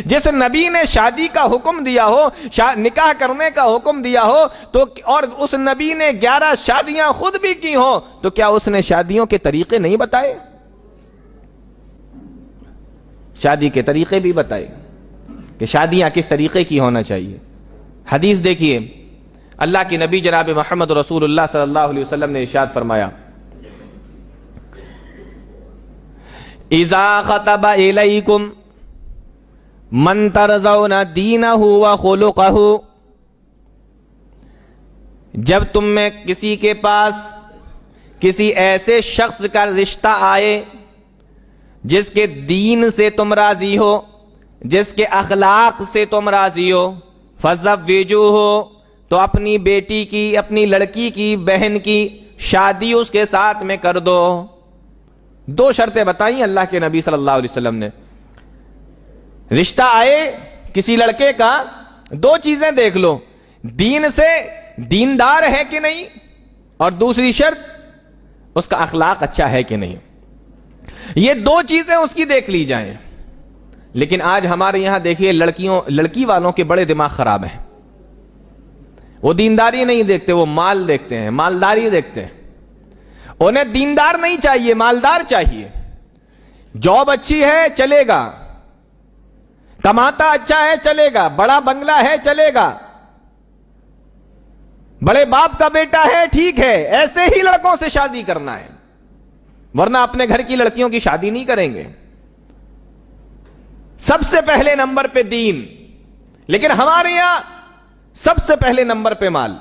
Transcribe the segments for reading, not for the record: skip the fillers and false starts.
جس نبی نے شادی کا حکم دیا ہو، نکاح کرنے کا حکم دیا ہو، تو اور اس نبی نے 11 شادیاں خود بھی کی ہوں، تو کیا اس نے شادیوں کے طریقے نہیں بتائے؟ شادی کے طریقے بھی بتائے کہ شادیاں کس طریقے کی ہونا چاہیے۔ حدیث دیکھیے، اللہ کی نبی جناب محمد رسول اللہ صلی اللہ علیہ وسلم نے ارشاد فرمایا، اذا خطب الیکم من ترضون دینہ وخلقہ، جب تم میں کسی کے پاس کسی ایسے شخص کا رشتہ آئے جس کے دین سے تم راضی ہو، جس کے اخلاق سے تم راضی ہو، فزوجوہ، تو اپنی بیٹی کی، اپنی لڑکی کی، بہن کی شادی اس کے ساتھ میں کر دو۔ 2 شرطیں بتائیں اللہ کے نبی صلی اللہ علیہ وسلم نے۔ رشتہ آئے کسی لڑکے کا، 2 چیزیں دیکھ لو، دین سے دیندار ہے کہ نہیں، اور دوسری شرط اس کا اخلاق اچھا ہے کہ نہیں۔ یہ 2 چیزیں اس کی دیکھ لی جائیں۔ لیکن آج ہمارے یہاں دیکھیے لڑکی والوں کے بڑے دماغ خراب ہیں، وہ دینداری نہیں دیکھتے، وہ مال دیکھتے ہیں، مالداری دیکھتے ہیں۔ انہیں دیندار نہیں چاہیے، مالدار چاہیے۔ جاب اچھی ہے چلے گا، کماتا اچھا ہے چلے گا، بڑا بنگلہ ہے چلے گا، بڑے باپ کا بیٹا ہے ٹھیک ہے، ایسے ہی لڑکوں سے شادی کرنا ہے، ورنہ اپنے گھر کی لڑکیوں کی شادی نہیں کریں گے۔ سب سے پہلے نمبر پہ دین، لیکن ہمارے یہاں سب سے پہلے نمبر پہ مال۔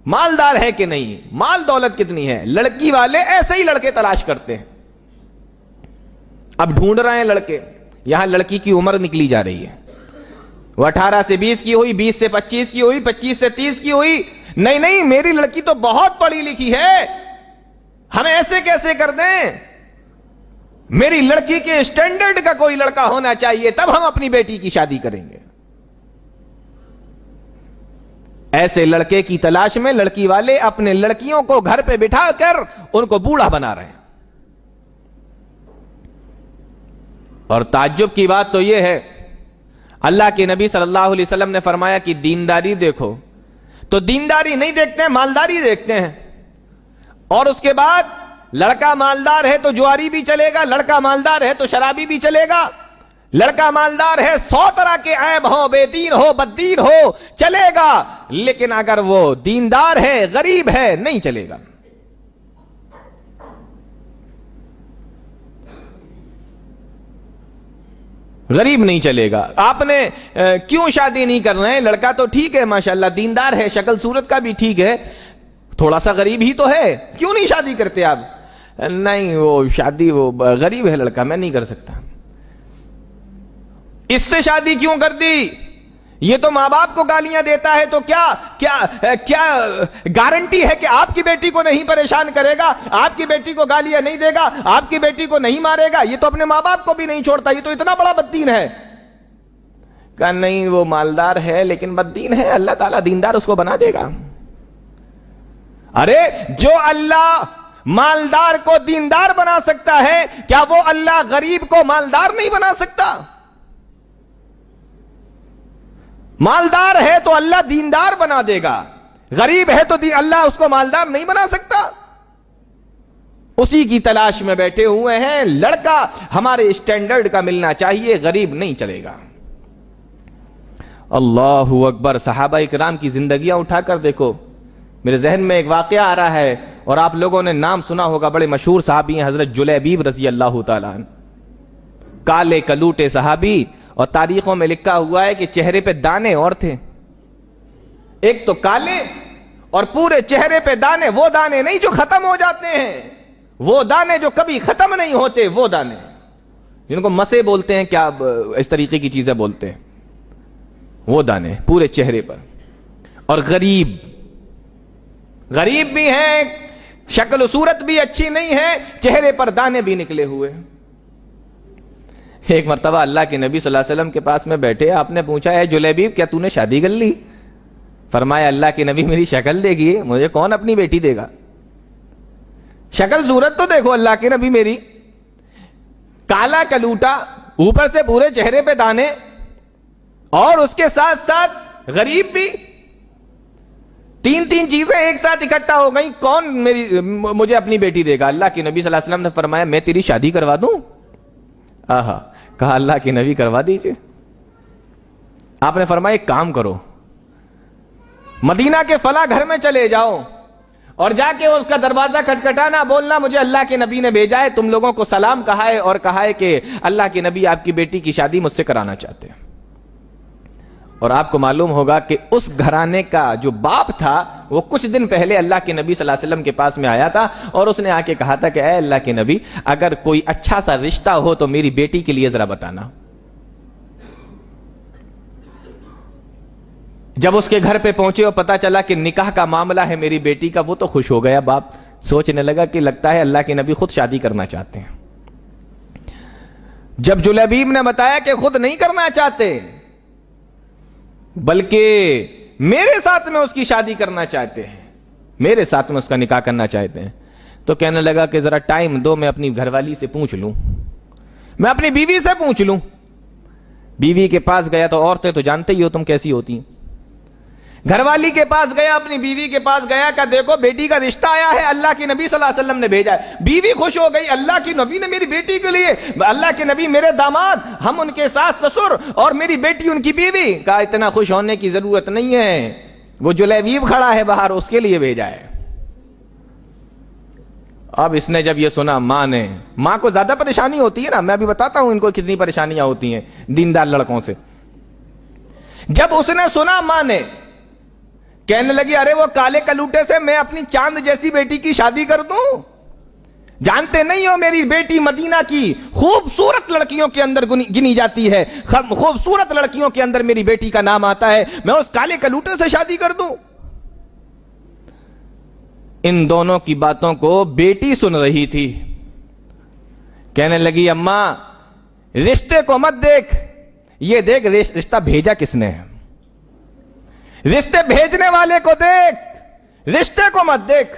مالدار ہے کہ نہیں، مال دولت کتنی ہے، لڑکی والے ایسے ہی لڑکے تلاش کرتے ہیں۔ اب ڈھونڈ رہے ہیں لڑکے، یہاں لڑکی کی عمر نکلی جا رہی ہے، وہ 18 سے 20 کی ہوئی، 20 سے 25 کی ہوئی، 25 سے 30 کی ہوئی، نہیں میری لڑکی تو بہت پڑھی لکھی ہے، ہم ایسے کیسے کر دیں، میری لڑکی کے اسٹینڈرڈ کا کوئی لڑکا ہونا چاہیے تب ہم اپنی بیٹی کی شادی کریں گے۔ ایسے لڑکے کی تلاش میں لڑکی والے اپنے لڑکیوں کو گھر پہ بٹھا کر ان کو بوڑھا بنا رہے ہیں۔ اور تعجب کی بات تو یہ ہے، اللہ کے نبی صلی اللہ علیہ وسلم نے فرمایا کہ دینداری دیکھو، تو دینداری نہیں دیکھتے ہیں، مالداری دیکھتے ہیں۔ اور اس کے بعد لڑکا مالدار ہے تو جواری بھی چلے گا، لڑکا مالدار ہے تو شرابی بھی چلے گا، لڑکا مالدار ہے 100 طرح کے عیب ہو، بے دین ہو، بد دین ہو، چلے گا، لیکن اگر وہ دیندار ہے، غریب ہے، نہیں چلے گا۔ غریب نہیں چلے گا۔ آپ نے کیوں شادی نہیں کر رہے ہیں؟ لڑکا تو ٹھیک ہے ماشاءاللہ، دیندار ہے، شکل صورت کا بھی ٹھیک ہے، تھوڑا سا غریب ہی تو ہے، کیوں نہیں شادی کرتے آپ؟ نہیں وہ شادی، وہ غریب ہے لڑکا، میں نہیں کر سکتا۔ اس سے شادی کیوں کر دی؟ یہ تو ماں باپ کو گالیاں دیتا ہے، تو کیا گارنٹی ہے کہ آپ کی بیٹی کو نہیں پریشان کرے گا، آپ کی بیٹی کو گالیاں نہیں دے گا، آپ کی بیٹی کو نہیں مارے گا؟ یہ تو اپنے ماں باپ کو بھی نہیں چھوڑتا، یہ تو اتنا بڑا بددین ہے۔ کہا نہیں وہ مالدار ہے لیکن بددین ہے، اللہ تعالیٰ دیندار اس کو بنا دے گا۔ ارے جو اللہ مالدار کو دیندار بنا سکتا ہے، کیا وہ اللہ غریب کو مالدار نہیں بنا سکتا؟ مالدار ہے تو اللہ دیندار بنا دے گا، غریب ہے تو اللہ اس کو مالدار نہیں بنا سکتا۔ اسی کی تلاش میں بیٹھے ہوئے ہیں، لڑکا ہمارے اسٹینڈرڈ کا ملنا چاہیے، غریب نہیں چلے گا۔ اللہ اکبر۔ صحابہ اکرام کی زندگیاں اٹھا کر دیکھو، میرے ذہن میں ایک واقعہ آ رہا ہے، اور آپ لوگوں نے نام سنا ہوگا، بڑے مشہور صحابی ہیں حضرت جلیبیب رضی اللہ تعالیٰ عنہ، کالے کلوٹے صحابی، اور تاریخوں میں لکھا ہوا ہے کہ چہرے پہ دانے اور تھے، ایک تو کالے اور پورے چہرے پہ دانے، وہ دانے نہیں جو ختم ہو جاتے ہیں، وہ دانے جو کبھی ختم نہیں ہوتے، وہ دانے جن کو مسے بولتے ہیں، کیا اس طریقے کی چیزیں بولتے ہیں، وہ دانے پورے چہرے پر۔ اور غریب بھی ہیں، شکل و صورت بھی اچھی نہیں ہے، چہرے پر دانے بھی نکلے ہوئے۔ ایک مرتبہ اللہ کے نبی صلی اللہ علیہ وسلم کے پاس میں بیٹھے، آپ نے پوچھا اے جلیبیب کیا تو نے شادی کر لی؟ فرمایا اللہ کے نبی میری شکل دیکھیے، مجھے کون اپنی بیٹی دے گا؟ شکل صورت تو دیکھو اللہ کے نبی میری، کالا کلوٹا، اوپر سے پورے چہرے پہ دانے، اور اس کے ساتھ ساتھ غریب بھی. تین چیزیں ایک ساتھ اکٹھا ہو گئی. کون مجھے اپنی بیٹی دے گا؟ اللہ کے نبی صلی اللہ علیہ وسلم نے فرمایا میں تیری شادی کروا دوں. آہا, کہا اللہ کے نبی کروا دیجئے. آپ نے فرمایا ایک کام کرو, مدینہ کے فلاں گھر میں چلے جاؤ اور جا کے اس کا دروازہ کھٹکھٹانا, بولنا مجھے اللہ کے نبی نے بھیجا ہے, تم لوگوں کو سلام کہا ہے اور کہا ہے کہ اللہ کے نبی آپ کی بیٹی کی شادی مجھ سے کرانا چاہتے ہیں. اور آپ کو معلوم ہوگا کہ اس گھرانے کا جو باپ تھا وہ کچھ دن پہلے اللہ کے نبی صلی اللہ علیہ وسلم کے پاس میں آیا تھا اور اس نے آ کے کہا تھا کہ اے اللہ کے نبی, اگر کوئی اچھا سا رشتہ ہو تو میری بیٹی کے لیے ذرا بتانا. جب اس کے گھر پہ پہنچے اور پتا چلا کہ نکاح کا معاملہ ہے میری بیٹی کا, وہ تو خوش ہو گیا. باپ سوچنے لگا کہ لگتا ہے اللہ کے نبی خود شادی کرنا چاہتے ہیں. جب جلیبیب نے بتایا کہ خود نہیں کرنا چاہتے بلکہ میرے ساتھ میں اس کی شادی کرنا چاہتے ہیں, میرے ساتھ میں اس کا نکاح کرنا چاہتے ہیں, تو کہنے لگا کہ ذرا ٹائم دو, میں اپنی گھر والی سے پوچھ لوں, میں اپنی بیوی سے پوچھ لوں. بیوی کے پاس گیا تو عورتیں تو جانتے ہی ہو تم کیسی ہوتی ہیں. گھر والی کے پاس گیا, اپنی بیوی کے پاس گیا کہ دیکھو بیٹی کا رشتہ آیا ہے, اللہ کے نبی صلی اللہ علیہ وسلم نے بھیجا ہے. بیوی خوش ہو گئی, اللہ کے نبی نے میری بیٹی کے لیے, اللہ کے نبی میرے داماد, ہم ان کے ساس سسر اور میری بیٹی ان کی بیوی. کہا اتنا خوش ہونے کی ضرورت نہیں ہے, وہ جلیبیب کھڑا ہے باہر, اس کے لیے بھیجا ہے. اب اس نے جب یہ سنا, ماں کو زیادہ پریشانی ہوتی ہے نا, میں ابھی بتاتا ہوں ان کو کتنی پریشانیاں ہوتی ہیں دیندار لڑکوں سے. جب اس نے سنا, ماں نے کہنے لگی ارے وہ کالے کلوٹے سے میں اپنی چاند جیسی بیٹی کی شادی کر دوں؟ جانتے نہیں ہو میری بیٹی مدینہ کی خوبصورت لڑکیوں کے اندر گنی جاتی ہے, خوبصورت لڑکیوں کے اندر میری بیٹی کا نام آتا ہے, میں اس کالے کلوٹے سے شادی کر دوں؟ ان دونوں کی باتوں کو بیٹی سن رہی تھی. کہنے لگی اماں رشتے کو مت دیکھ, یہ دیکھ رشتہ بھیجا کس نے ہے, رشتے بھیجنے والے کو دیکھ, رشتے کو مت دیکھ,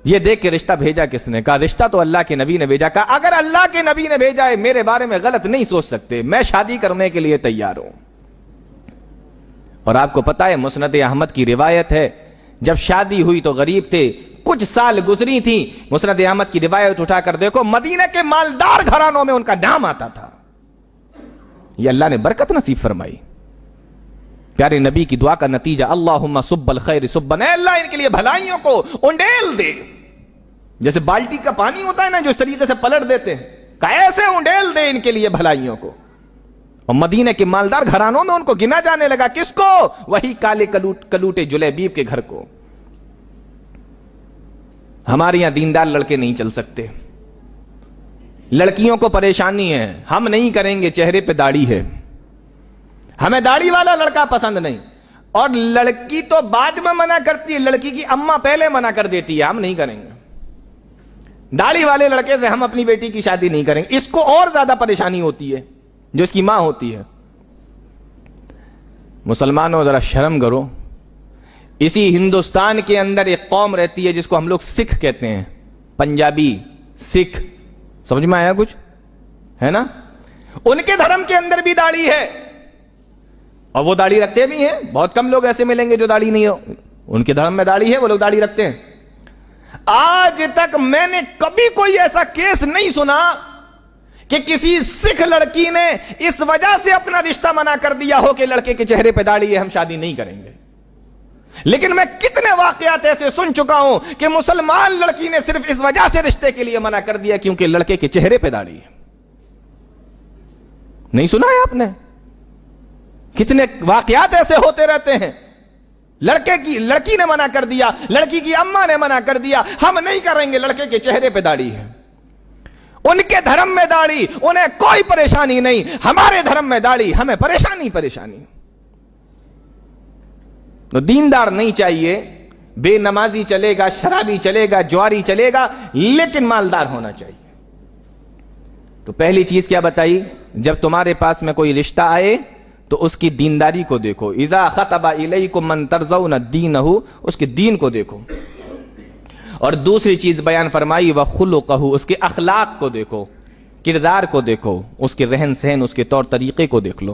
یہ دیکھ کہ رشتہ بھیجا کس نے. کہا رشتہ تو اللہ کے نبی نے بھیجا. کہا اگر اللہ کے نبی نے بھیجا ہے میرے بارے میں غلط نہیں سوچ سکتے, میں شادی کرنے کے لیے تیار ہوں. اور آپ کو پتا ہے مسند احمد کی روایت ہے, جب شادی ہوئی تو غریب تھے, کچھ سال گزری تھی, مسند احمد کی روایت اٹھا کر دیکھو, مدینہ کے مالدار گھرانوں میں ان کا نام آتا تھا. یہ اللہ نے برکت نصیب فرمائی. پیارے نبی کی دعا کا نتیجہ, اللہم صب الخیر صبن, اے اللہ ان کے لیے بھلائیوں کو انڈیل دے. جیسے بالٹی کا پانی ہوتا ہے نا جو اس طریقے سے پلٹ دیتے ہیں, کہ ایسے انڈیل دے ان کے لیے بھلائیوں کو. اور مدینہ کے مالدار گھرانوں میں ان کو گنا جانے لگا. کس کو؟ وہی کالے کلوٹے جلیبیب کے گھر کو. ہمارے یہاں دیندار لڑکے نہیں چل سکتے, لڑکیوں کو پریشانی ہے, ہم نہیں کریں گے, چہرے پہ داڑھی ہے, ہمیں داڑھی والا لڑکا پسند نہیں. اور لڑکی تو بعد میں منع کرتی ہے, لڑکی کی اماں پہلے منع کر دیتی ہے, ہم نہیں کریں گے, داڑھی والے لڑکے سے ہم اپنی بیٹی کی شادی نہیں کریں گے. اس کو اور زیادہ پریشانی ہوتی ہے جو اس کی ماں ہوتی ہے. مسلمانوں ذرا شرم کرو. اسی ہندوستان کے اندر ایک قوم رہتی ہے جس کو ہم لوگ سکھ کہتے ہیں, پنجابی سکھ, سمجھ میں آیا کچھ ہے نا؟ ان کے دھرم کے اندر بھی داڑھی ہے اور وہ داڑھی رکھتے بھی ہیں. بہت کم لوگ ایسے ملیں گے جو داڑھی نہیں ہو, ان کے دھرم میں داڑھی ہے, وہ لوگ داڑھی رکھتے ہیں. آج تک میں نے کبھی کوئی ایسا کیس نہیں سنا کہ کسی سکھ لڑکی نے اس وجہ سے اپنا رشتہ منع کر دیا ہو کہ لڑکے کے چہرے پہ داڑھی ہے, ہم شادی نہیں کریں گے. لیکن میں کتنے واقعات ایسے سن چکا ہوں کہ مسلمان لڑکی نے صرف اس وجہ سے رشتے کے لیے منع کر دیا کیونکہ لڑکے کے چہرے پہ داڑھی ہے. نہیں سنا ہے آپ نے؟ کتنے واقعات ایسے ہوتے رہتے ہیں. لڑکی نے منع کر دیا, لڑکی کی اماں نے منع کر دیا, ہم نہیں کریں گے, لڑکے کے چہرے پہ داڑھی ہے. ان کے دھرم میں داڑھی, انہیں کوئی پریشانی نہیں, ہمارے دھرم میں داڑھی, ہمیں پریشانی. تو دیندار نہیں چاہیے, بے نمازی چلے گا, شرابی چلے گا, جواری چلے گا, لیکن مالدار ہونا چاہیے. تو پہلی چیز کیا بتائی؟ جب تمہارے پاس میں کوئی رشتہ آئے تو اس کی دینداری کو دیکھو. اذا خطب الیکم من ترضون دینہ, اس کے دین کو دیکھو. اور دوسری چیز بیان فرمائی وخلقہ, اس کے اخلاق کو دیکھو, کردار کو دیکھو, اس کے رہن سہن, اس کے طور طریقے کو دیکھ لو.